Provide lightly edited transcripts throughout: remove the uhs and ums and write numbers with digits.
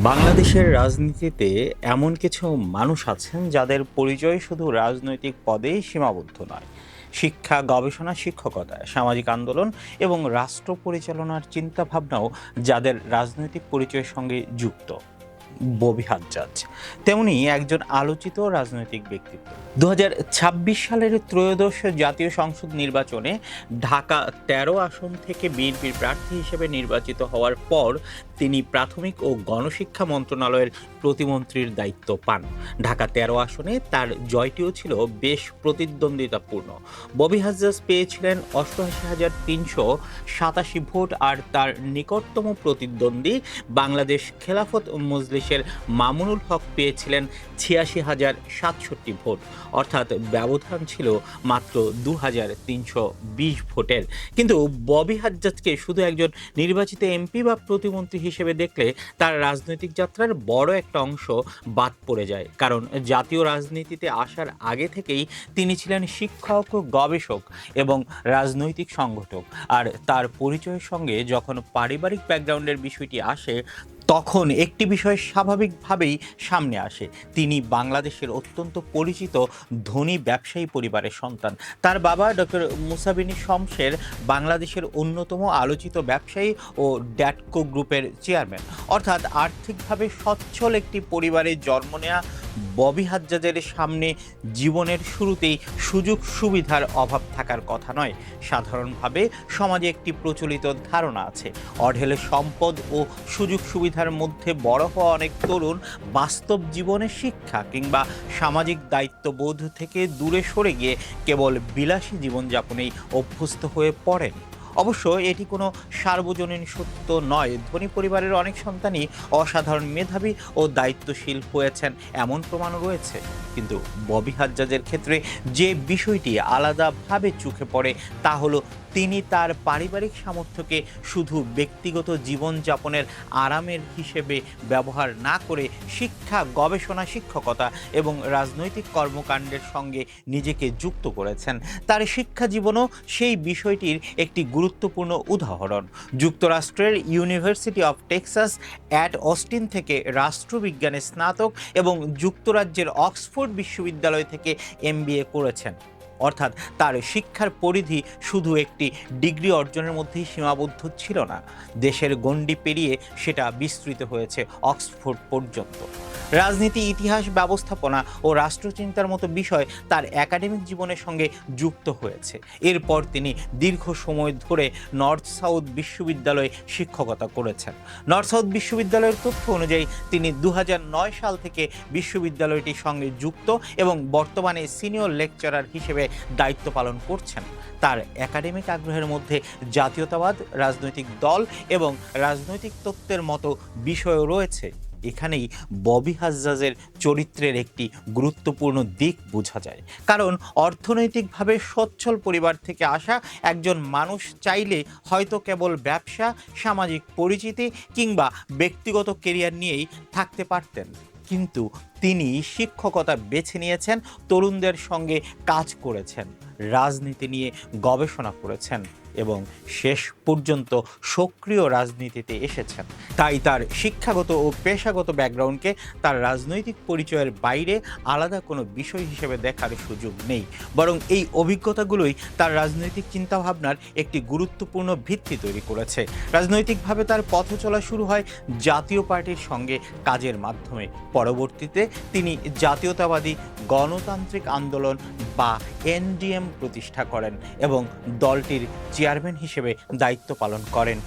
বাংলাদেশের রাজনীতিতে এমন কিছু মানুষ আছেন যাদের পরিচয় শুধু রাজনৈতিক পদেই সীমাবদ্ধ নয়। শিক্ষা, গবেষণা, শিক্ষকতা, সামাজিক আন্দোলন এবং রাষ্ট্র পরিচালনার চিন্তাভাবনাও যাদের রাজনৈতিক পরিচয়ের সঙ্গে যুক্ত। ববি হাজ্জাজ তেমনি একজন আলোচিত রাজনৈতিক ব্যক্তিত্ব। ২০২৬ সালের ত্রয়োদশ জাতীয় সংসদ নির্বাচনে ঢাকা ১৩ আসন থেকে বিএনপির প্রার্থী হিসেবে নির্বাচিত হওয়ার পর তিনি প্রাথমিক ও গণশিক্ষা মন্ত্রণালয়ের প্রতিমন্ত্রীর দায়িত্ব পান। ঢাকা ১৩ আসনে তার জয়টিও ছিল বেশ প্রতিদ্বন্দ্বিতাপূর্ণ। ববি হাজ্জাজ পেয়েছিলেন ৮৮,৩৮৭ ভোট, আর তার নিকটতম প্রতিদ্বন্দ্বী বাংলাদেশ খেলাফত মজলিসের মামুনুল হক পেয়েছিলেন ৮৬,০৬৭ ভোট, অর্থাৎ ব্যবধান ছিল মাত্র ২,৩২০ ভোটের। কিন্তু ববি হাজ্জাজকে শুধু একজন নির্বাচিত এমপি বা প্রতিমন্ত্রী হিসেবে দেখলে তার রাজনৈতিক যাত্রার বড় একটা অংশ বাদ পড়ে যায়। কারণ জাতীয় রাজনীতিতে আসার আগে থেকেই তিনি ছিলেন শিক্ষক, গবেষক এবং রাজনৈতিক সংগঠক। আর তার পরিচয়ের সঙ্গে যখন পারিবারিক ব্যাকগ্রাউন্ডের বিষয়টি আসে, তখন একটি বিষয় স্বাভাবিকভাবেই সামনে আসে। তিনি বাংলাদেশের অত্যন্ত পরিচিত ধনী ব্যবসায়ী পরিবারের সন্তান। তার বাবা ডক্টর মুসা বিন শমসের বাংলাদেশের অন্যতম আলোচিত ব্যবসায়ী ও ড্যাটকো গ্রুপের চেয়ারম্যান। অর্থাৎ আর্থিকভাবে সচ্ছল একটি পরিবারে জন্ম নেওয়া ববি হাজ্জাজের সামনে জীবনের শুরুতেই সুযোগ সুবিধার অভাব থাকার কথা নয়। সাধারণভাবে সমাজে একটি প্রচলিত ধারণা আছে, অঢেল সম্পদ ও সুযোগ সুবিধার মধ্যে বড় হওয়া অনেক তরুণ বাস্তব জীবনের শিক্ষা কিংবা সামাজিক দায়িত্ববোধ থেকে দূরে সরে গিয়ে কেবল বিলাসী জীবনযাপনেই অভ্যস্ত হয়ে পড়েন। অবশ্য এটি কোনো সার্বজনীন সত্য নয়। ধনী পরিবারের অনেক সন্তানই অসাধারণ মেধাবী ও দায়িত্বশীল হয়েছেন, এমন প্রমাণও রয়েছে। কিন্তু ববি হাজ্জাজের ক্ষেত্রে যে বিষয়টি আলাদাভাবে চোখে পড়ে তা হলো তিনি তার পারিবারিক সামর্থ্যকে শুধু ব্যক্তিগত জীবনযাপনের আরামের হিসেবে ব্যবহার না করে শিক্ষা, গবেষণা, শিক্ষকতা এবং রাজনৈতিক কর্মকাণ্ডের সঙ্গে নিজেকে যুক্ত করেছেন। তার শিক্ষা জীবনও সেই বিষয়টির একটি গুরুত্বপূর্ণ উদাহরণ। যুক্তরাষ্ট্রের university of Texas at Austin থেকে রাষ্ট্রবিজ্ঞানে স্নাতক এবং যুক্তরাজ্যের অক্সফোর্ড বিশ্ববিদ্যালয় থেকে MBA করেছেন। অর্থাৎ তার শিক্ষার পরিধি শুধু একটি ডিগ্রি অর্জনের মধ্যেই সীমাবদ্ধ ছিল না, দেশের গণ্ডি পেরিয়ে সেটা বিস্তৃত হয়েছে অক্সফোর্ড পর্যন্ত। রাজনীতি, ইতিহাস, ব্যবস্থাপনা ও রাষ্ট্রচিন্তার মতো বিষয় তার একাডেমিক জীবনের সঙ্গে যুক্ত হয়েছে। এরপর তিনি দীর্ঘ সময় ধরে নর্থ সাউথ বিশ্ববিদ্যালয়ে শিক্ষকতা করেছেন। নর্থ সাউথ বিশ্ববিদ্যালয়ের তথ্য অনুযায়ী তিনি ২০০৯ সাল থেকে বিশ্ববিদ্যালয়টির সঙ্গে যুক্ত এবং বর্তমানে সিনিয়র লেকচারার হিসেবে দায়িত্ব পালন করছেন। তার একাডেমিক আগ্রহের মধ্যে জাতীয়তাবাদ, রাজনৈতিক দল এবং রাজনৈতিক তত্ত্বের মতো বিষয়ও রয়েছে। এখানেই ববি হাজ্জাজের চরিত্রের একটি গুরুত্বপূর্ণ দিক বোঝা যায়। কারণ অর্থনৈতিকভাবে সচ্ছল পরিবার থেকে আসা একজন মানুষ চাইলে হয়তো কেবল ব্যবসা, সামাজিক পরিচিতি কিংবা ব্যক্তিগত কেরিয়ার নিয়েই থাকতে পারতেন। কিন্তু তিনি শিক্ষকতা বেছে নিয়েছেন, তরুণদের সঙ্গে কাজ করেছেন, রাজনীতি নিয়ে গবেষণা করেছেন এবং শেষ পর্যন্ত সক্রিয় রাজনীতিতে এসেছেন। তাই তার শিক্ষাগত ও পেশাগত ব্যাকগ্রাউন্ডকে তার রাজনৈতিক পরিচয়ের বাইরে আলাদা কোনো বিষয় হিসেবে দেখার সুযোগ নেই, বরং এই অভিজ্ঞতাগুলোই তার রাজনৈতিক চিন্তাভাবনার একটি গুরুত্বপূর্ণ ভিত্তি তৈরি করেছে। রাজনৈতিকভাবে তার পথ চলা শুরু হয় জাতীয় পার্টির সঙ্গে কাজের মাধ্যমে। পরবর্তীতে তিনি জাতীয়তাবাদী গণতান্ত্রিক আন্দোলন বা NDM প্রতিষ্ঠা করেন এবং দলটির চেয়ারম্যান হিসেবে দায়িত্ব পালন করেন।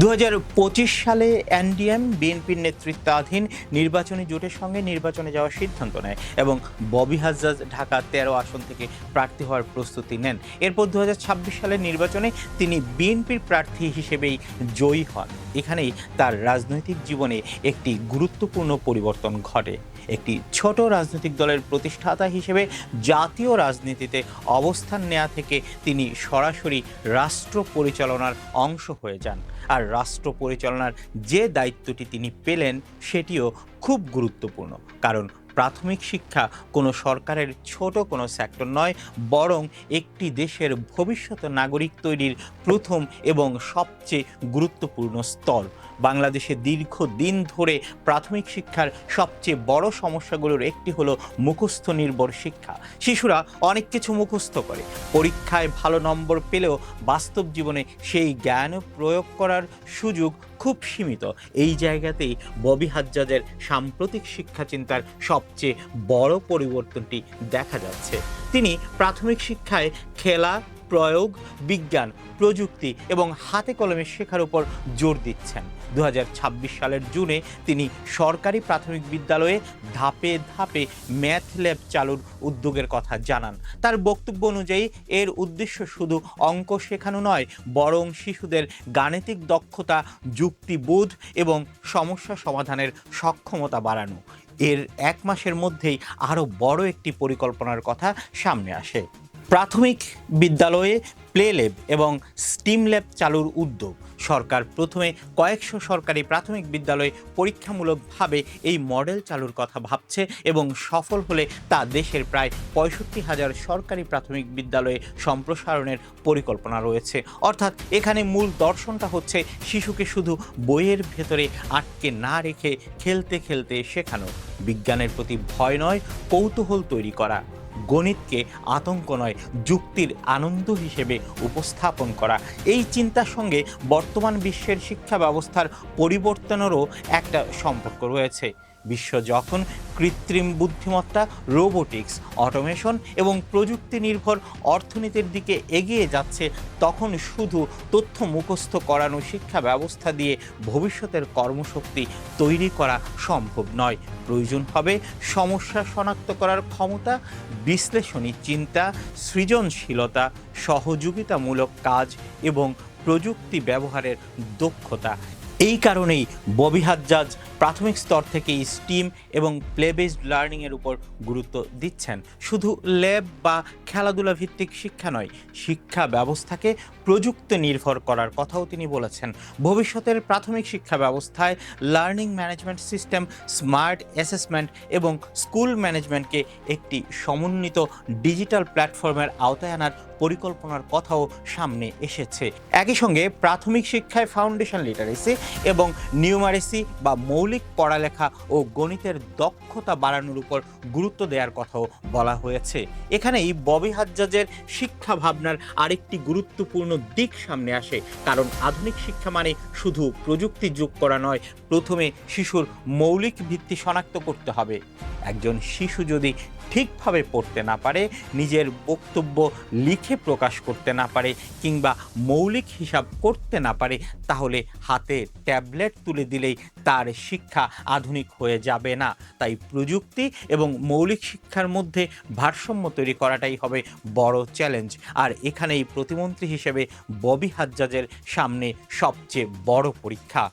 ২০২৫ সালে NDM বিএনপির নেতৃত্বাধীন নির্বাচনী জোটের সঙ্গে নির্বাচনে যাওয়ার সিদ্ধান্ত নেয় এবং ববি হাজ্জাজ ঢাকা ১৩ আসন থেকে প্রার্থী হওয়ার প্রস্তুতি নেন। এরপর ২০২৬ সালের নির্বাচনে তিনি বিএনপির প্রার্থী হিসেবেই জয়ী হন। এখানেই তার রাজনৈতিক জীবনে একটি গুরুত্বপূর্ণ পরিবর্তন ঘটে। একটি ছোট রাজনৈতিক দলের প্রতিষ্ঠাতা হিসেবে জাতীয় রাজনীতিতে অবস্থান নেওয়া থেকে তিনি সরাসরি রাষ্ট্র পরিচালনার অংশ হয়ে যান। আর রাষ্ট্র পরিচালনার যে দায়িত্বটি তিনি পেলেন সেটিও খুব গুরুত্বপূর্ণ, কারণ প্রাথমিক শিক্ষা কোনো সরকারের ছোট কোনো সেক্টর নয়, বরং একটি দেশের ভবিষ্যৎ নাগরিক তৈরির প্রথম এবং সবচেয়ে গুরুত্বপূর্ণ স্তর। বাংলাদেশে দীর্ঘদিন ধরে প্রাথমিক শিক্ষার সবচেয়ে বড় সমস্যাগুলোর একটি হলো মুখস্থ নির্ভর শিক্ষা। শিশুরা অনেক কিছু মুখস্থ করে, পরীক্ষায় ভালো নম্বর পেলেও বাস্তব জীবনে সেই জ্ঞান প্রয়োগ করার সুযোগ খুব সীমিত। এই জায়গাতেই ববি হাজ্জাজের সাম্প্রতিক শিক্ষা চিন্তার সবচেয়ে বড় পরিবর্তনটি দেখা যাচ্ছে। তিনি প্রাথমিক শিক্ষায় খেলা, প্রয়োগ, বিজ্ঞান, প্রযুক্তি এবং হাতে কলমে শেখার উপর জোর দিচ্ছেন। 2026 সালের জুনে তিনি সরকারি প্রাথমিক বিদ্যালয়ে ধাপে ধাপে ম্যাথ ল্যাব চালুর উদ্যোগের কথা জানান। তার বক্তব্য অনুযায়ী এর উদ্দেশ্য শুধু অঙ্ক শেখানো নয়, বরং শিশুদের গাণিতিক দক্ষতা, যুক্তিবোধ এবং সমস্যা সমাধানের সক্ষমতা বাড়ানো। এর 1 মাসের মধ্যেই আরও বড় একটি পরিকল্পনার কথা সামনে আসে। প্রাথমিক বিদ্যালয়ে প্লে ল্যাব এবং স্টিম ল্যাব চালুর উদ্যোগ। সরকার প্রথমে কয়েকশো সরকারি প্রাথমিক বিদ্যালয়ে পরীক্ষামূলকভাবে এই মডেল চালুর কথা ভাবছে এবং সফল হলে তা দেশের প্রায় 65,000 সরকারি প্রাথমিক বিদ্যালয়ে সম্প্রসারণের পরিকল্পনা রয়েছে। অর্থাৎ এখানে মূল দর্শনটা হচ্ছে শিশুকে শুধু বইয়ের ভেতরে আটকে না রেখে খেলতে খেলতে শেখানো, বিজ্ঞানের প্রতি ভয় নয়, কৌতূহল তৈরি করা, গণিতকে আতঙ্ক নয়, যুক্তির আনন্দ হিসেবে উপস্থাপন করা। এই চিন্তার সঙ্গে বর্তমান বিশ্বের শিক্ষা ব্যবস্থার পরিবর্তনেরও একটা সম্পর্ক রয়েছে। বিশ্ব যখন কৃত্রিম বুদ্ধিমত্তা, রোবোটিক্স, অটোমেশন এবং প্রযুক্তি নির্ভর অর্থনীতির দিকে এগিয়ে যাচ্ছে, তখন শুধু তথ্য মুখস্থ করানো শিক্ষা ব্যবস্থা দিয়ে ভবিষ্যতের কর্মশক্তি তৈরি করা সম্ভব নয়। প্রয়োজন হবে সমস্যা শনাক্ত করার ক্ষমতা, বিশ্লেষণী চিন্তা, সৃজনশীলতা, সহযোগিতামূলক কাজ এবং প্রযুক্তি ব্যবহারের দক্ষতা। এই কারণেই ববি হাজ্জাজ প্রাথমিক স্তর থেকেই স্টিম এবং প্লে বেসড লার্নিংয়ের উপর গুরুত্ব দিচ্ছেন। শুধু ল্যাব বা খেলাধুলা ভিত্তিক শিক্ষা নয়, শিক্ষা ব্যবস্থাকে প্রযুক্তি নির্ভর করার কথাও তিনি বলেছেন। ভবিষ্যতের প্রাথমিক শিক্ষা ব্যবস্থায় learning management system, smart assessment এবং স্কুল ম্যানেজমেন্টকে একটি সমন্বিত ডিজিটাল প্ল্যাটফর্মের আওতায় আনার পরিকল্পনার কথাও সামনে এসেছে। একই সঙ্গে প্রাথমিক শিক্ষায় ফাউন্ডেশন লিটারেসি এবং নিউমারেসি বা মৌলিক পড়ালেখা ও গণিতের দক্ষতা বাড়ানোর উপর গুরুত্ব দেওয়ার কথাও বলা হয়েছে। এখানেই ববি হাজ্জাজের শিক্ষা ভাবনার আরেকটি গুরুত্বপূর্ণ দিক সামনে আসে, কারণ আধুনিক শিক্ষা মানে শুধু প্রযুক্তি যোগ করা নয়, প্রথমে শিশুর মৌলিক ভিত্তি শনাক্ত করতে হবে। একজন শিশু যদি ঠিকভাবে পড়তে না পারে, নিজের বক্তব্য লিখে প্রকাশ করতে না পারে কিংবা মৌলিক হিসাব করতে না পারে, তাহলে হাতে ট্যাবলেট তুলে দিলেই তার শিক্ষা আধুনিক হয়ে যাবে না। তাই প্রযুক্তি এবং মৌলিক শিক্ষার মধ্যে ভারসাম্য তৈরি করাটাই হবে বড় চ্যালেঞ্জ। আর এখানেই প্রতিমন্ত্রী হিসেবে ববি হাজ্জাজের সামনে সবচেয়ে বড় পরীক্ষা।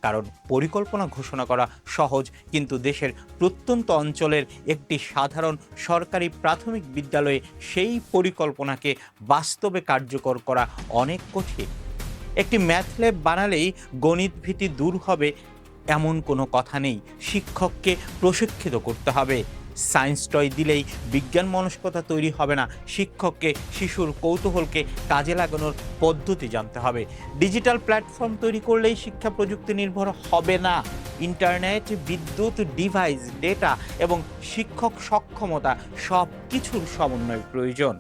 কারণ পরিকল্পনা ঘোষণা করা সহজ, কিন্তু দেশের প্রত্যন্ত অঞ্চলের একটি সাধারণ সরকারি প্রাথমিক বিদ্যালয়ে সেই পরিকল্পনাকে বাস্তবে কার্যকর করা অনেক কঠিন। একটি ম্যাথ ল্যাব বানালেই গণিত ভীতি দূর হবে এমন কোনো কথা নেই। শিক্ষককে প্রশিক্ষিত করতে হবে। সায়েন্স টয় দিলেই বিজ্ঞান মনস্কতা তৈরি হবে না। শিক্ষককে শিশুর কৌতূহলকে কাজে লাগানোর পদ্ধতি জানতে হবে। ডিজিটাল প্ল্যাটফর্ম তৈরি করলেই শিক্ষা প্রযুক্তি নির্ভর হবে না। ইন্টারনেট, বিদ্যুৎ, ডিভাইস, ডেটা এবং শিক্ষক সক্ষমতা সব কিছুর সমন্বয় প্রয়োজন।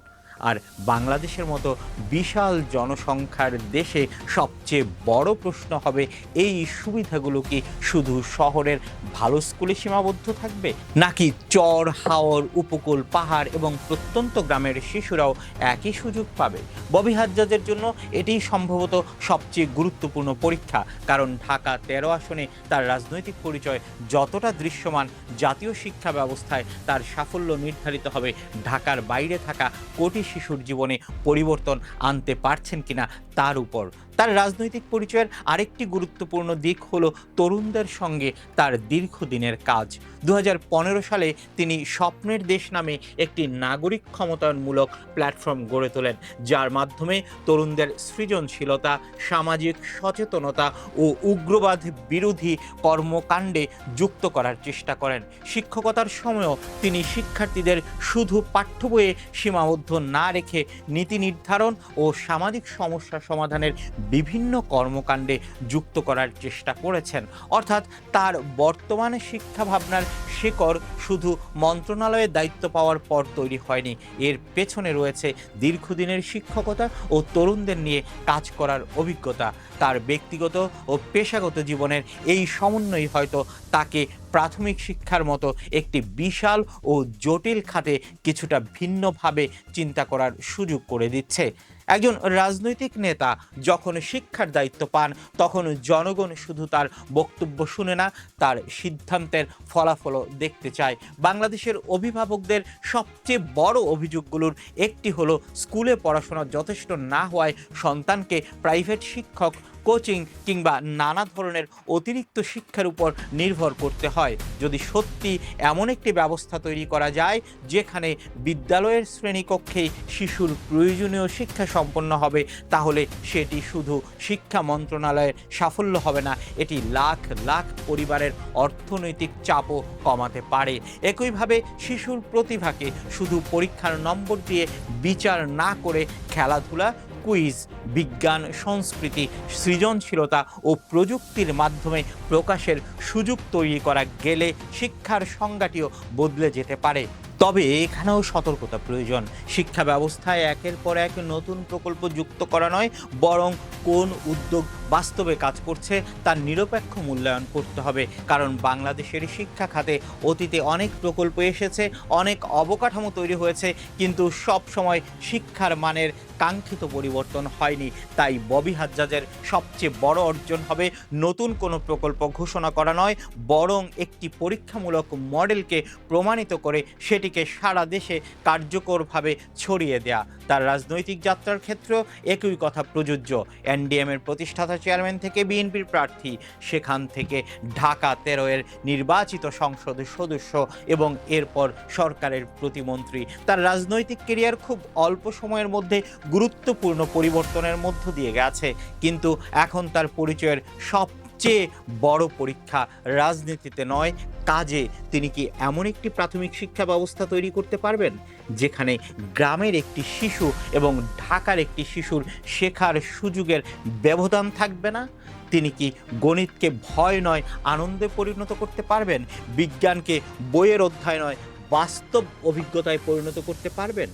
আর বাংলাদেশের মতো বিশাল জনসংখ্যার দেশে সবচেয়ে বড় প্রশ্ন হবে, এই সুবিধাগুলো কি শুধু শহরের ভালো স্কুলে সীমাবদ্ধ থাকবে, নাকি চর, হাওর, উপকূল, পাহাড় এবং প্রত্যন্ত গ্রামের শিশুরাও একই সুযোগ পাবে? ববি হাজ্জাজের জন্য এটিই সম্ভবত সবচেয়ে গুরুত্বপূর্ণ পরীক্ষা, কারণ ঢাকা 13 আসনে তার রাজনৈতিক পরিচয় যতটা দৃশ্যমান, জাতীয় শিক্ষা ব্যবস্থায় তার সাফল্য নির্ধারিত হবে ঢাকার বাইরে থাকা কোটি শিশুর জীবনে পরিবর্তন আনতে পারছেন কিনা তার উপর। তার রাজনৈতিক পরিচয়ের আরেকটি গুরুত্বপূর্ণ দিক হলো তরুণদের সঙ্গে তার দীর্ঘদিনের কাজ। ২০১৫ সালে তিনি স্বপ্নের দেশ নামে একটি নাগরিক ক্ষমতায়নমূলক প্ল্যাটফর্ম গড়ে তোলেন, যার মাধ্যমে তরুণদের সৃজনশীলতা, সামাজিক সচেতনতা ও উগ্রবাদ বিরোধী কর্মকাণ্ডে যুক্ত করার চেষ্টা করেন। শিক্ষকতার সময়ও তিনি শিক্ষার্থীদের শুধু পাঠ্য বইয়ে সীমাবদ্ধ না রেখে নীতি নির্ধারণ ও সামাজিক সমস্যা সমাধানের বিভিন্ন কর্মকাণ্ডে যুক্ত করার চেষ্টা করেছেন। অর্থাৎ তার বর্তমান শিক্ষা ভাবনার শিকড় শুধু মন্ত্রণালয়ের দায়িত্ব পাওয়ার পর তৈরি হয়নি, এর পেছনে রয়েছে দীর্ঘদিনের শিক্ষকতা ও তরুণদের নিয়ে কাজ করার অভিজ্ঞতা। তার ব্যক্তিগত ও পেশাগত জীবনের এই সমন্বয় হয়তো তাকে প্রাথমিক শিক্ষার মতো একটি বিশাল ও জটিল খাতে কিছুটা ভিন্নভাবে চিন্তা করার সুযোগ করে দিচ্ছে। একজন রাজনৈতিক নেতা যখন শিক্ষার দায়িত্ব পান, তখন জনগণ শুধু তার বক্তব্য শুনে না, তার সিদ্ধান্তের ফলাফলও দেখতে চায়। বাংলাদেশের অভিভাবকদের সবচেয়ে বড় অভিযোগগুলোর একটি হলো স্কুলে পড়াশোনা যথেষ্ট না হওয়ায় সন্তানকে প্রাইভেট শিক্ষক, কোচিং কিংবা নানা ধরনের অতিরিক্ত শিক্ষার উপর নির্ভর করতে হয়। যদি সত্যি এমন একটি ব্যবস্থা তৈরি করা যায় যেখানে বিদ্যালয়ের শ্রেণীকক্ষেই শিশুর প্রয়োজনীয় শিক্ষা সম্পন্ন হবে, তাহলে সেটি শুধু শিক্ষা মন্ত্রণালয়ের সাফল্য হবে না, এটি লাখ লাখ পরিবারের অর্থনৈতিক চাপও কমাতে পারে। একইভাবে শিশুর প্রতিভাকে শুধু পরীক্ষার নম্বর দিয়ে বিচার না করে খেলাধুলা, কুইজ, বিজ্ঞান, সংস্কৃতি, সৃজনশীলতা ও প্রযুক্তির মাধ্যমে প্রকাশের সুযোগ তৈরি করা গেলে শিক্ষার সংজ্ঞাটিও বদলে যেতে পারে। তবে এখানেও সতর্কতা প্রয়োজন। শিক্ষা ব্যবস্থায় একের পর এক নতুন প্রকল্প যুক্ত করা নয়, বরং কোন উদ্যোগ বাস্তবে কাজ করছে তার নিরপেক্ষ মূল্যায়ন করতে হবে। কারণ বাংলাদেশের শিক্ষা খাতে অতীতে অনেক প্রকল্প এসেছে, অনেক অবকাঠামো তৈরি হয়েছে, কিন্তু সব সময় শিক্ষার মানের কাঙ্ক্ষিত পরিবর্তন হয়নি। তাই ববি হাজ্জাজের সবচেয়ে বড় অর্জন হবে নতুন কোনো প্রকল্প ঘোষণা করা নয়, বরং একটি পরীক্ষামূলক মডেলকে প্রমাণিত করে সেটিকে সারা দেশে কার্যকরভাবে ছড়িয়ে দেয়া। তার রাজনৈতিক যাত্রার ক্ষেত্রেও একই কথা প্রযোজ্য। এনডিএমের প্রতিষ্ঠাতা চেয়ারম্যান থেকে বিএনপির প্রার্থী, সেখান থেকে ঢাকা 13 এর নির্বাচিত সংসদ সদস্য এবং এরপর সরকারের প্রতিমন্ত্রী। তার রাজনৈতিক কেরিয়ার খুব অল্প সময়ের মধ্যে গুরুত্বপূর্ণ পরিবর্তনের মধ্য দিয়ে গেছে, কিন্তু এখন তার পরিচয়ের সবচেয়ে বড় পরীক্ষা রাজনীতিতে নয়, কাজে। তিনি কি এমন একটি প্রাথমিক শিক্ষা ব্যবস্থা তৈরি করতে পারবেন যেখানে গ্রামের একটি শিশু এবং ঢাকার একটি শিশুর শেখার সুযোগের ব্যবধান থাকবে না? তিনি কি গণিতকে ভয় নয় আনন্দে পরিণত করতে পারবেন? বিজ্ঞানকে বইয়ের অধ্যায় নয় বাস্তব অভিজ্ঞতায় পরিণত করতে পারবেন?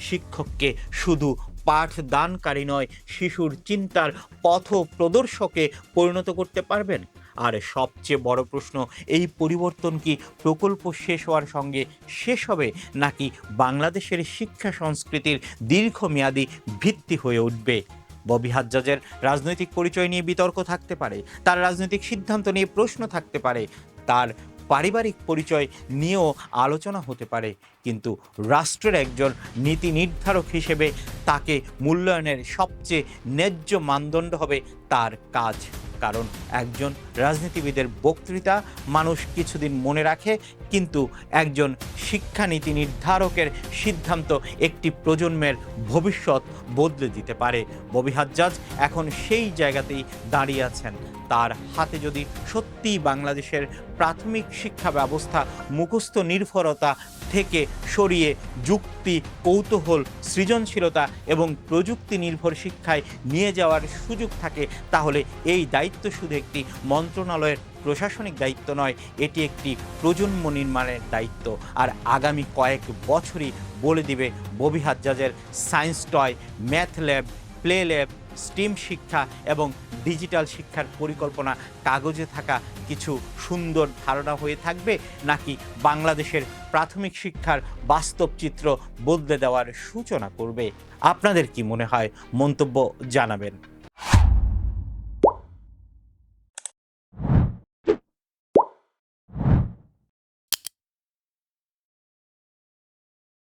শিক্ষককে শুধু পাঠদানকারী নয়, শিশুর চিন্তার পথ প্রদর্শকে পরিণত করতে পারবেন? আর সবচেয়ে বড় প্রশ্ন, এই পরিবর্তন কি প্রকল্প শেষ হওয়ার সঙ্গে শেষ হবে, নাকি বাংলাদেশের শিক্ষা সংস্কৃতির দীর্ঘমেয়াদী ভিত্তি হয়ে উঠবে? ববি হাজ্জাজের রাজনৈতিক পরিচয় নিয়ে বিতর্ক থাকতে পারে, তার রাজনৈতিক সিদ্ধান্ত নিয়ে প্রশ্ন থাকতে পারে, তার পারিবারিক পরিচয় নিয়েও আলোচনা হতে পারে, কিন্তু রাষ্ট্রের একজন নীতি নির্ধারক হিসেবে তাকে মূল্যায়নের সবচেয়ে ন্যায্য মানদণ্ড হবে তার কাজ। কারণ একজন রাজনীতিবিদের বক্তৃতা মানুষ কিছুদিন মনে রাখে, কিন্তু একজন শিক্ষানীতি নির্ধারকের সিদ্ধান্ত একটি প্রজন্মের ভবিষ্যৎ বদলে দিতে পারে। ববি হাজ্জাজ এখন সেই জায়গাতেই দাঁড়িয়ে আছেন। তার হাতে যদি সত্যিই বাংলাদেশের প্রাথমিক শিক্ষা ব্যবস্থা মুখস্থ নির্ভরতা থেকে সরিয়ে যুক্তি, কৌতূহল, সৃজনশীলতা এবং প্রযুক্তি নির্ভর শিক্ষায় নিয়ে যাওয়ার সুযোগ থাকে, তাহলে এই দায়িত্ব শুধু একটি মন্ত্রণালয়ের প্রশাসনিক দায়িত্ব নয়, এটি একটি প্রজন্ম নির্মাণের দায়িত্ব। আর আগামী কয়েক বছরই বলে দিবে ববি হাজ্জাজের science toy, math lab, play lab, STEM শিক্ষা এবং ডিজিটাল শিক্ষার পরিকল্পনা কাগজে থাকা কিছু সুন্দর ধারণা হয়ে থাকবে, নাকি বাংলাদেশের প্রাথমিক শিক্ষার বাস্তব চিত্র বদলে দেওয়ার সূচনা করবে। আপনাদের কি মনে হয়? মন্তব্য জানাবেন।